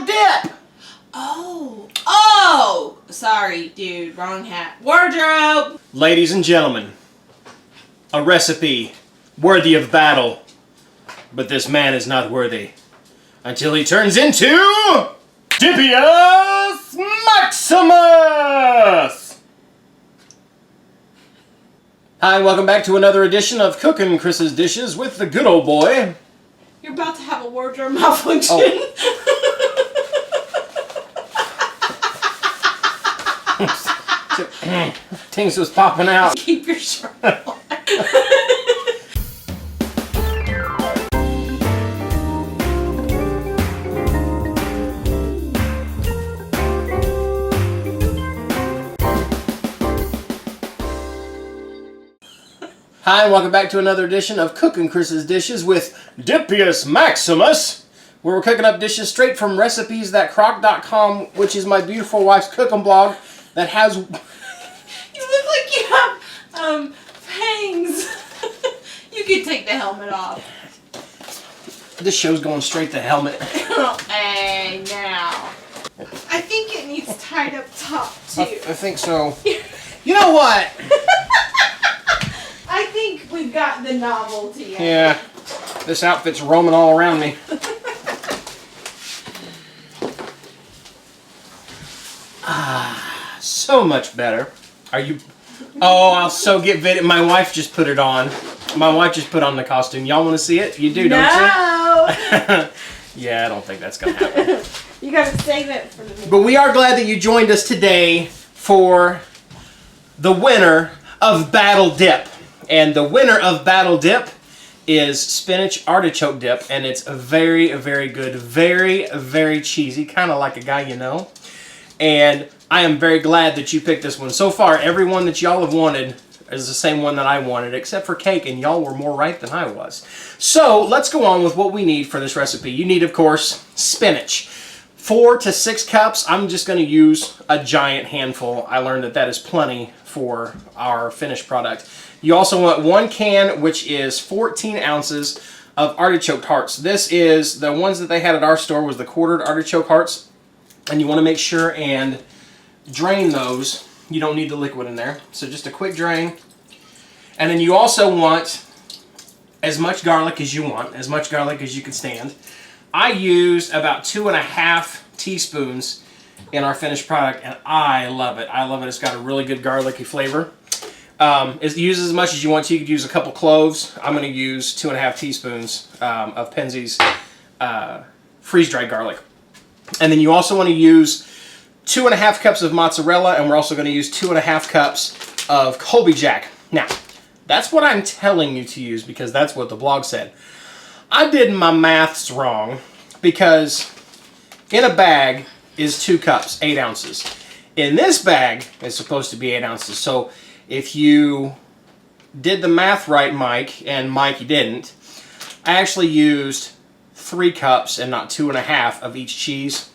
artichoke dip. Oh, sorry, dude, wrong hat. Wardrobe. Ladies and gentlemen, a recipe worthy of battle, but this man is not worthy until he turns into cheesiest Maximus. Hi, welcome back to another edition of Cookin' Chris's Dishes with the good old boy. You're about to have a wardrobe malfunction. Things was popping out. Keep your shirt on. Hi, and welcome back to another edition of Cookin' Chris's Dishes with cheesiest Maximus, where we're cooking up dishes straight from recipes.crock.com, which is my beautiful wife's cooking blog that has... You look like you have, fangs. You could take the helmet off. This show's going straight to helmet. Hey, now. I think it needs tied up top, too. I think so. You know what? I think we've got the novelty. Yeah, this outfit's roaming all around me. So much better. Are you... Oh, I'll so get vid. My wife just put it on. My wife just put on the costume. Y'all want to see it? You do, don't you? No! Yeah, I don't think that's going to happen. You gotta save it for the... But we are glad that you joined us today for the winner of Battle Dip. And the winner of Battle Dip is Spinach Artichoke Dip. And it's very, very good. Very, very cheesy. Kind of like a guy you know. And I am very glad that you picked this one. So far, every one that y'all have wanted is the same one that I wanted, except for cake, and y'all were more right than I was. So, let's go on with what we need for this recipe. You need, of course, spinach. 4 to 6 cups. I'm just going to use a giant handful. I learned that that is plenty for our finished product. You also want 1 can, which is 14 ounces of artichoke hearts. This is, the ones that they had at our store was the quartered artichoke hearts. And you want to make sure and drain those. You don't need the liquid in there. So just a quick drain. And then you also want as much garlic as you want, as much garlic as you can stand. I used about 2.5 teaspoons in our finished product, and I love it. I love it. It's got a really good garlicky flavor. Use as much as you want to. You could use a couple cloves. I'm going to use 2.5 teaspoons of Penzeys freeze-dried garlic. And then you also want to use 2.5 cups of mozzarella, and we're also going to use 2.5 cups of Colby Jack. Now, that's what I'm telling you to use because that's what the blog said. I did my maths wrong because in a bag is 2 cups, 8 ounces. In this bag, it's supposed to be 8 ounces. So if you did the math right, Mike, and Mikey didn't, I actually used 3 cups and not 2.5 of each cheese.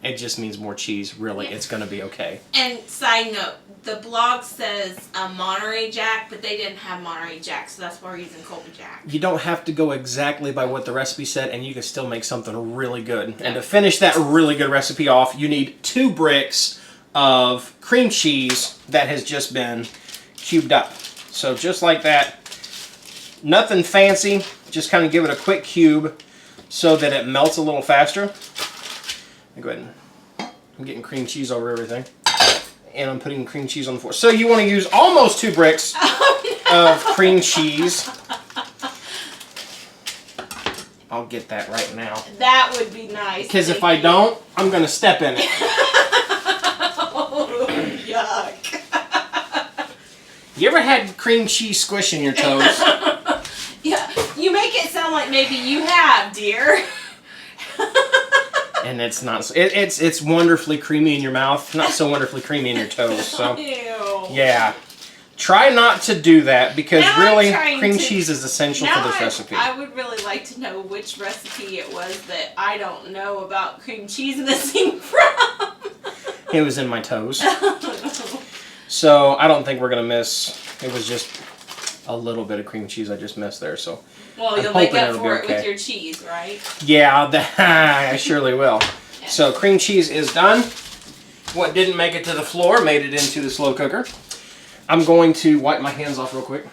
It just means more cheese, really. It's going to be okay. And side note, the blog says Monterey Jack, but they didn't have Monterey Jack, so that's why we're using Colby Jack. You don't have to go exactly by what the recipe said, and you can still make something really good. And to finish that really good recipe off, you need 2 bricks of cream cheese that has just been cubed up. So just like that, nothing fancy, just kind of give it a quick cube so that it melts a little faster. Go ahead and I'm getting cream cheese over everything. And I'm putting cream cheese on the floor. So you want to use almost 2 bricks of cream cheese. I'll get that right now. That would be nice. Because if I don't, I'm going to step in it. Oh, yuck. You ever had cream cheese squish in your toes? Yeah, you make it sound like maybe you have, dear. And it's not. It's wonderfully creamy in your mouth, not so wonderfully creamy in your toes. So, Ew. yeah, try not to do that because Now really cream cheese is essential for this recipe. I would really like to know which recipe it was that I don't know about cream cheese missing from. It was in my toes. So I don't think we're gonna miss. It was just a little bit of cream cheese I just missed there. So. Well, you'll make up for it with your cheese, right? Yeah, I surely will. So cream cheese is done. What didn't make it to the floor made it into the slow cooker. I'm going to wipe my hands off real quick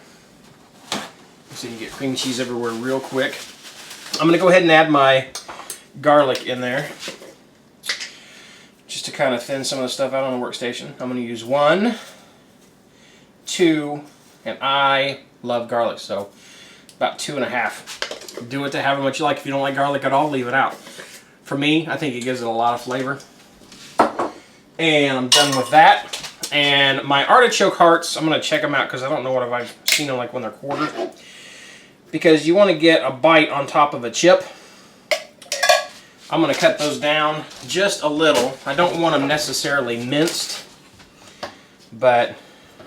so you can get cream cheese everywhere real quick. I'm going to go ahead and add my garlic in there just to kind of thin some of the stuff out on the workstation. I'm going to use 1, 2, and I love garlic, so about 2.5. Do it to however much you like. If you don't like garlic at all, leave it out. For me, I think it gives it a lot of flavor. And I'm done with that. And my artichoke hearts, I'm going to check them out because I don't know what I've seen them like when they're quartered. Because you want to get a bite on top of a chip. I'm going to cut those down just a little. I don't want them necessarily minced, but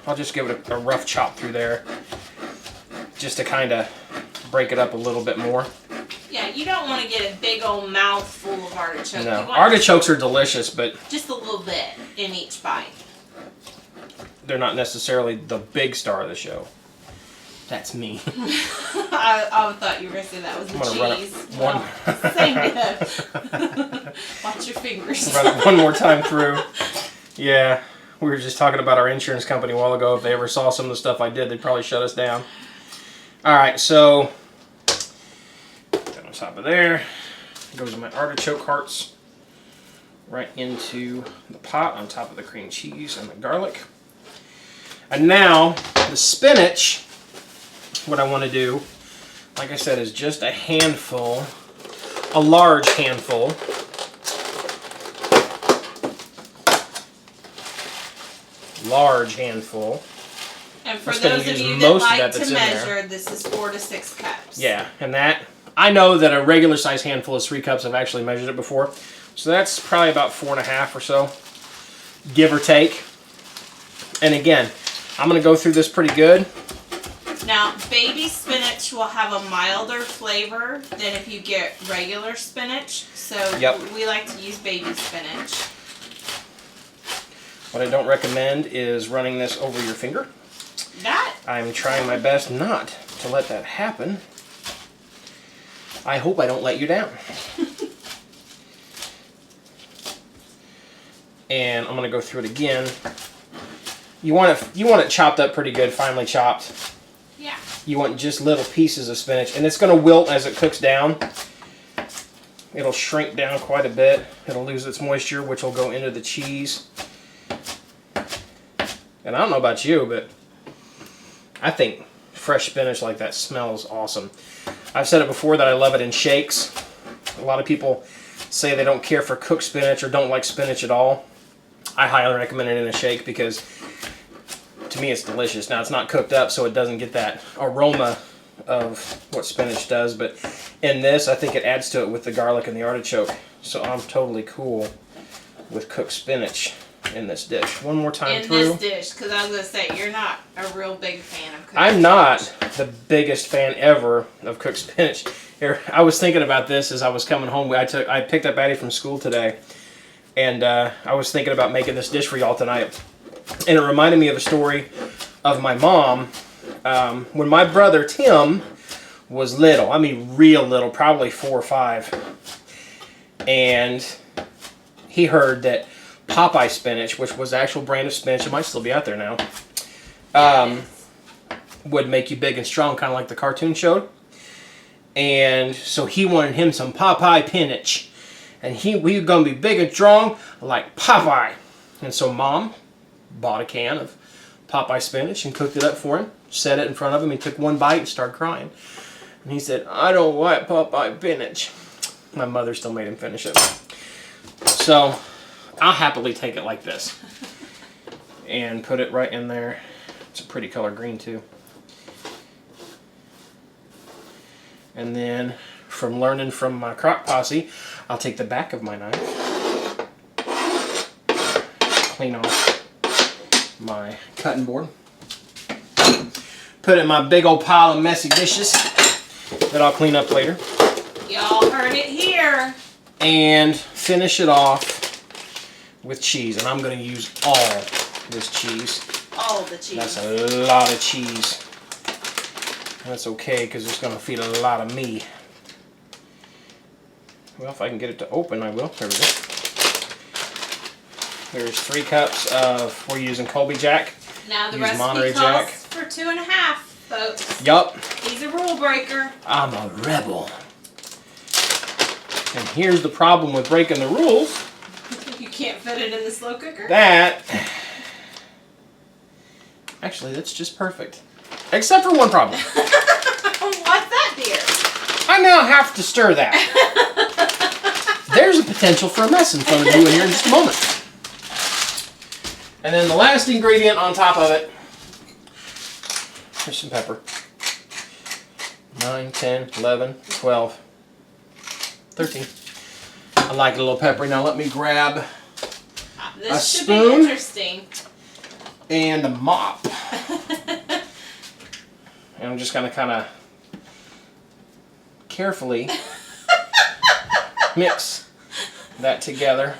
I'll just give it a rough chop through there just to kind of break it up a little bit more. Yeah, you don't want to get a big old mouthful of artichoke. No, artichokes are delicious, but just a little bit in each bite. They're not necessarily the big star of the show. That's me. I thought you were going to say that was the cheese. Same good. Watch your fingers. Run it one more time through. Yeah, we were just talking about our insurance company a while ago. If they ever saw some of the stuff I did, they'd probably shut us down. All right, so on top of there goes my artichoke hearts right into the pot on top of the cream cheese and the garlic. And now the spinach, what I want to do, like I said, is just a handful, a large handful. Large handful. And for those of you that like to measure, this is 4 to 6 cups. Yeah, and that, I know that a regular size handful is 3 cups. I've actually measured it before. So that's probably about 4.5 or so, give or take. And again, I'm going to go through this pretty good. Now, baby spinach will have a milder flavor than if you get regular spinach. So we like to use baby spinach. What I don't recommend is running this over your finger. I'm trying my best not to let that happen. I hope I don't let you down. And I'm going to go through it again. You want it chopped up pretty good, finely chopped. Yeah. You want just little pieces of spinach, and it's going to wilt as it cooks down. It'll shrink down quite a bit. It'll lose its moisture, which will go into the cheese. And I don't know about you, but I think fresh spinach like that smells awesome. I've said it before that I love it in shakes. A lot of people say they don't care for cooked spinach or don't like spinach at all. I highly recommend it in a shake because to me it's delicious. Now it's not cooked up, so it doesn't get that aroma of what spinach does, but in this I think it adds to it with the garlic and the artichoke. So I'm totally cool with cooked spinach in this dish. One more time through. In this dish, because I was going to say, you're not a real big fan of cooked spinach. I'm not the biggest fan ever of cooked spinach. Here, I was thinking about this as I was coming home. I picked up Addie from school today, and I was thinking about making this dish for y'all tonight. And it reminded me of a story of my mom. When my brother Tim was little, I mean real little, probably 4 or 5, and he heard that Popeye spinach, which was the actual brand of spinach, it might still be out there now, would make you big and strong, kind of like the cartoon showed. And so he wanted him some Popeye spinach. And we were going to be big and strong like Popeye. And so Mom bought a can of Popeye spinach and cooked it up for him, set it in front of him. He took one bite and started crying. And he said, "I don't like Popeye spinach." My mother still made him finish it. So I'll happily take it like this and put it right in there. It's a pretty color green too. And then from learning from my Crock posse, I'll take the back of my knife, clean off my cutting board, put it in my big old pile of messy dishes that I'll clean up later. Y'all heard it here. And finish it off with cheese. And I'm going to use all this cheese. All the cheese. That's a lot of cheese. That's okay because it's going to feed a lot of me. Well, if I can get it to open, I will. There we go. There's 3 cups of, we're using Colby Jack. Now the Use recipe Monterey calls Jack. for 2.5, folks. Yup. He's a rule breaker. I'm a rebel. And here's the problem with breaking the rules. You can't fit it in the slow cooker? Actually, that's just perfect. Except for one problem. What's that, dear? I now have to stir that. There's a potential for a mess in front of you in here in just a moment. And then the last ingredient on top of it, here's some pepper. 9, 10, 11, 12, 13. I like it a little peppery. Now let me grab This should spoon. be interesting. And a mop. And I'm just going to kind of carefully mix that together.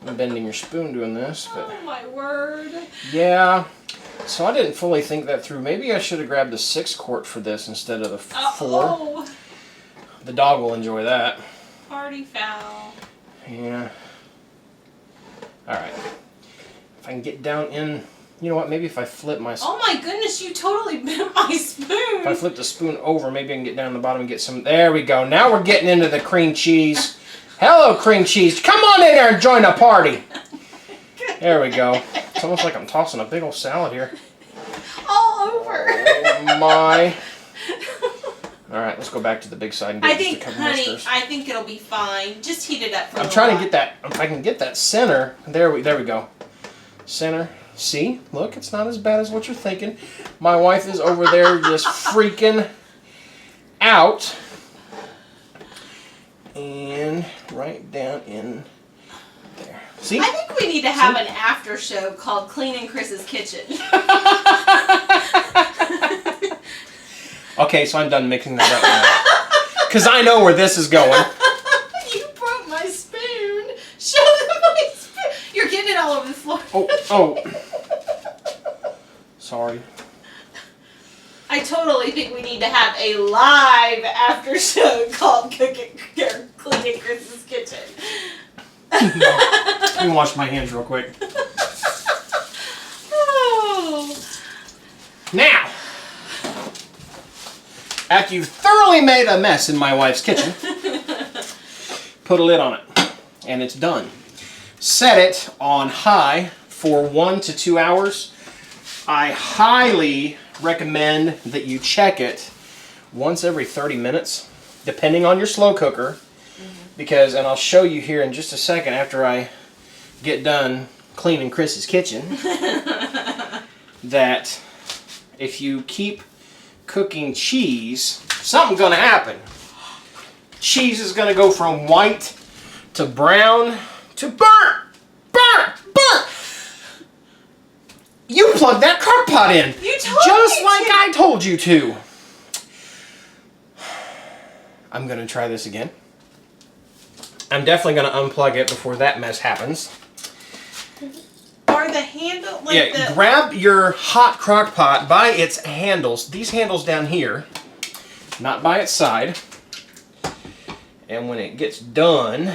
I'm bending your spoon doing this, but Oh my word. yeah. So I didn't fully think that through. Maybe I should have grabbed the 6 quart for this instead of the 4. Oh, The dog will enjoy that. party foul. Yeah. All right. If I can get down in, you know what? Maybe if I flip my Oh my goodness, you totally bent my spoon. if I flip the spoon over, maybe I can get down the bottom and get some. There we go. Now we're getting into the cream cheese. Hello, cream cheese. Come on in there and join the party. There we go. It's almost like I'm tossing a big old salad here. All over. Oh my. All right, let's go back to the big side and get I think, just a couple honey, misters. I think it'll be fine. Just heat it up for a I'm little trying to while. get that. If I can get that center, there we go. Center. See, look, it's not as bad as what you're thinking. My wife is over there just freaking out, and right down in there. See? I think we need to have an after show called Cleaning Chris's Kitchen. Okay, so I'm done mixing that up now, because I know where this is going. You broke my spoon. Show them my spoon. You're getting it all over the floor. Oh. Sorry. I totally think we need to have a live after show called Cleaning Chris's Kitchen. Let me wash my hands real quick. Oh. Now, after you've thoroughly made a mess in my wife's kitchen, put a lid on it, and it's done. Set it on high for 1 to 2 hours. I highly recommend that you check it once every 30 minutes, depending on your slow cooker, because, and I'll show you here in just a second after I get done cleaning Chris's kitchen, that if you keep cooking cheese, something's going to happen. Cheese is going to go from white to brown to burnt. You plugged that crock pot in. You told just me like to. I told you to. I'm going to try this again. I'm definitely going to unplug it before that mess happens. Or the handle, like Yeah, grab your hot crock pot by its handles. These handles down here, not by its side. And when it gets done,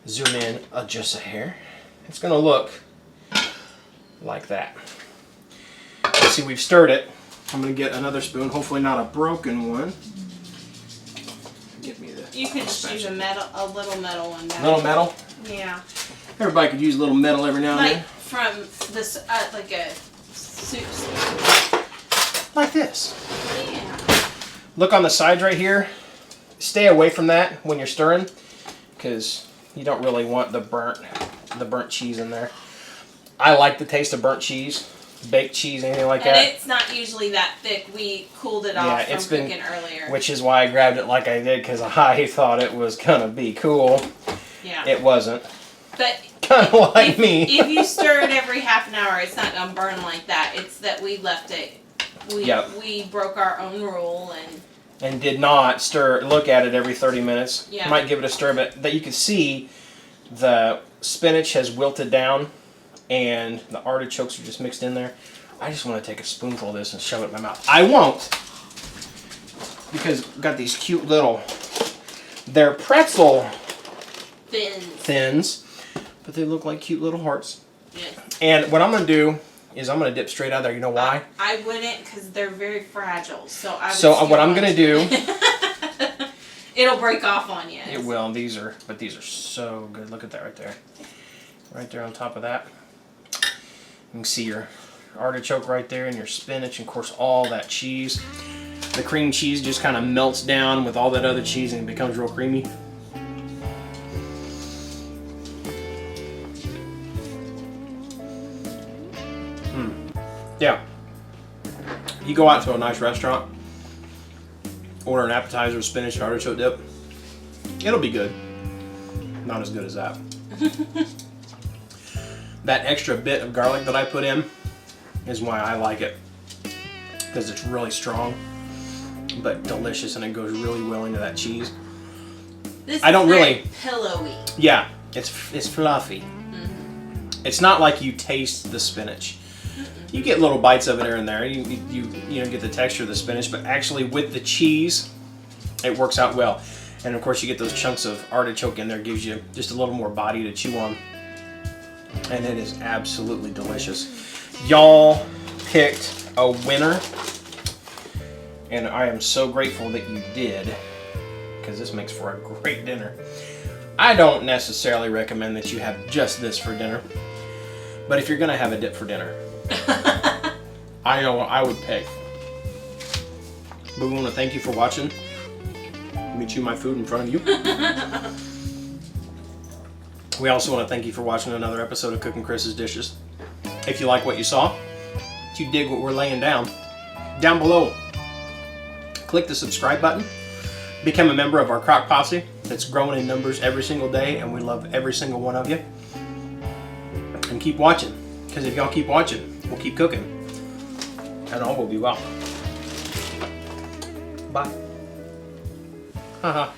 zoom in just a hair. It's going to look like that. See, we've stirred it. I'm going to get another spoon, hopefully not a broken one. Get me the. You could just use a little metal one. Down. Little metal. Yeah. Everybody could use a little metal every now and Like then. from this, like a soup. Like this. Yeah. Look on the sides right here. Stay away from that when you're stirring, because you don't really want the burnt cheese in there. I like the taste of burnt cheese, baked cheese, anything like that. And it's not usually that thick. We cooled it off from cooking earlier. Which is why I grabbed it like I did, because I thought it was gonna be cool. Yeah. It wasn't. But Kind of like me. If you stir it every half an hour, it's not gonna burn like that. It's that we left it. We broke our own rule and did not look at it every 30 minutes. Yeah. Might give it a stir, but that you can see the spinach has wilted down and the artichokes are just mixed in there. I just want to take a spoonful of this and shove it in my mouth. I won't, because I've got these cute little, they're pretzel thins. thins, but they look like cute little hearts. Yes. And what I'm going to do is I'm going to dip straight out of there. You know why? I wouldn't, because they're very fragile. So what I'm going to do... It'll break off on you. It will. These are so good. Look at that right there. Right there on top of that. You can see your artichoke right there and your spinach, and of course all that cheese. The cream cheese just kind of melts down with all that other cheese and it becomes real creamy. Yeah. You go out to a nice restaurant, order an appetizer of spinach and artichoke dip. It'll be good. Not as good as that. That extra bit of garlic that I put in is why I like it. Because it's really strong, but delicious, and it goes really well into that cheese. This I don't is really pillowy. Yeah, it's fluffy. Mm-hmm. It's not like you taste the spinach. You get little bites of it here and there. You know, get the texture of the spinach, but actually with the cheese, it works out well. And of course, you get those chunks of artichoke in there, gives you just a little more body to chew on. And it is absolutely delicious. Y'all picked a winner, and I am so grateful that you did, because this makes for a great dinner. I don't necessarily recommend that you have just this for dinner, but if you're gonna have a dip for dinner, I know what I would pick. But we want to thank you for watching. Let me chew my food in front of you. We also want to thank you for watching another episode of Cooking Chris's Dishes. If you like what you saw, if you dig what we're laying down below, click the subscribe button. Become a member of our Crock Posse that's growing in numbers every single day, and we love every single one of you. And keep watching, because if y'all keep watching, we'll keep cooking, and all will be well. Bye. Haha.